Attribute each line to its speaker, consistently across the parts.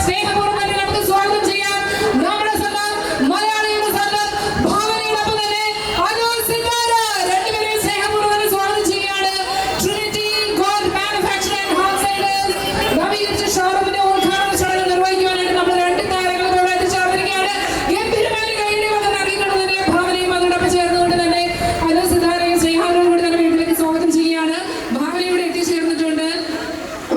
Speaker 1: സ്നേഹപൂർവ്വം തന്നെ നമുക്ക് സ്വാഗതം ചെയ്യാം. നമ്മുടെ സ്വന്തം മലയാളിയുടെ സ്വന്തം ഭാവനയോടൊപ്പം തന്നെ അനൂർ സിത്താര രണ്ടുപേരെയും സ്നേഹപൂർവ്വം തന്നെ സ്വാഗതം ചെയ്യുകയാണ്. ട്രിനിറ്റി ഗോൾഡ് മാനുഫാക്ചറിംഗ് ഹോൾസെയിലേഴ്സ് നവീകരിച്ച ഷോറൂമിന്റെ ഉദ്ഘാടന ചടങ്ങ് നിർവഹിക്കുവാനായിട്ട് നമ്മൾ രണ്ട് താരങ്ങൾ ഇവിടെ എത്തിച്ചേർന്നിരിക്കുകയാണ്. ഗംഭീരമായ കൈയ്യടി വന്ന് അറിയിക്കുന്നതിന്റെ ഭാവനയും അതോടൊപ്പം ചേർന്നുകൊണ്ട് തന്നെ അനൂർ സിത്താരയും സ്നേഹാനോടും കൂടി തന്നെ വീട്ടിലേക്ക് സ്വാഗതം ചെയ്യുകയാണ്. ഭാവനയോടെ എത്തിച്ചേർന്നിട്ടുണ്ട്.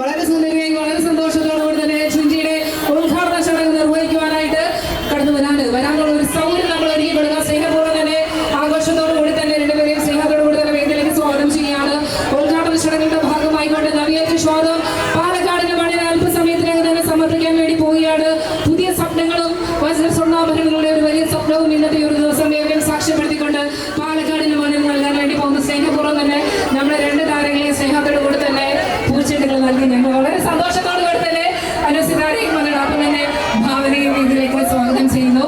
Speaker 1: വളരെ സുന്ദരിയായി വളരെ സന്തോഷത്തോടുകൂടി തന്നെ ട്രിനിറ്റിയുടെ ഉദ്ഘാടന ചടങ്ങ് നിർവഹിക്കുവാനായിട്ട് കടന്നു വരാനുള്ള ഒരു സൗകര്യം നമ്മൾ ഒരുക്കി കൊടുക്കുക. സ്നേഹപൂർവ്വം തന്നെ ആഘോഷത്തോടുകൂടി തന്നെ രണ്ടുപേരെയും സ്നേഹത്തോടുകൂടി തന്നെ വേദിയിലേക്ക് സ്വാഗതം ചെയ്യുകയാണ്. ഉദ്ഘാടന ചടങ്ങിന്റെ ഭാഗമായിക്കൊണ്ട് നവീകരിച്ച ഷോറൂം പാലക്കാടിന്റെ മണ്ണിൽ അല്പസമയത്തിനകം തന്നെ സമർപ്പിക്കാൻ വേണ്ടി പോവുകയാണ്. പുതിയ സ്വപ്നങ്ങളും വജ്ര സ്വർണ്ണാഭരണങ്ങളുടെ ഒരു വലിയ സ്വപ്നവും ഇന്നത്തെ ഒരു ദിവസം ഏവരും സാക്ഷ്യപ്പെടുത്തിക്കൊണ്ട് പാലക്കാടിന്റെ മണ്ണിൽ നൽകാൻ വേണ്ടി പോകുന്ന സ്നേഹപൂർവ്വം തന്നെ നമ്മുടെ രണ്ട് താരങ്ങളെയും സ്നേഹത്തോടുകൂടി തന്നെ പൂച്ചെണ്ടുകൾ നൽകി ഞങ്ങൾ വളരെ സന്തോഷത്തോടുകൂടി തന്നെ അനൂർ സിത്താരയും അതോടൊപ്പം തന്നെ ഭാവനയും ഇതിലേക്ക് സ്വാഗതം ചെയ്യുന്നു.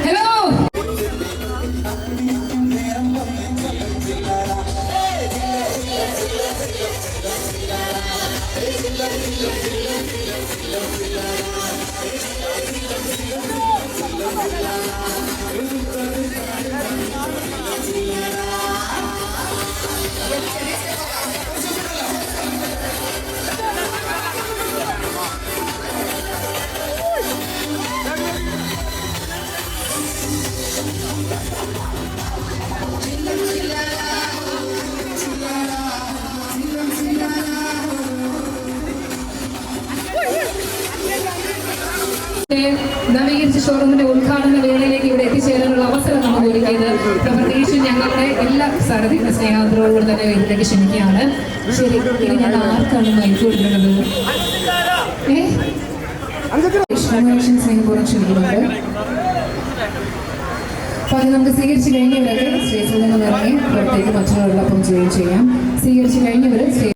Speaker 1: ഹലോ നവീകരിച്ച ഷോറൂമിന്റെ ഉദ്ഘാടന വേളയിലേക്ക് ഇവിടെ എത്തിച്ചേരാനുള്ള അവസരം നമുക്ക് ഒരുക്കിയത് പ്രത്യേകിച്ച് ഞങ്ങളുടെ എല്ലാ സാരഥികളുടെ സ്നേഹാദരവോട് തന്നെ ഇതിലേക്ക് ക്ഷണിക്കുകയാണ്. ശരി, ഇനി ഞാൻ ആർക്കാണ് മൈക്ക് കൊടുക്കുന്നത്? സ്നേഹപൂർവ്വം ക്ഷണിക്കുന്നുണ്ട്. അപ്പൊ അത് നമുക്ക് സ്വീകരിച്ചു കഴിഞ്ഞവരൊക്കെ സ്റ്റേജിൽ നിന്ന് ഇറങ്ങി പുറത്തേക്ക് മറ്റുള്ളവരോടൊപ്പം ജോയിൻ ചെയ്യാം. സ്വീകരിച്ചു കഴിഞ്ഞവർ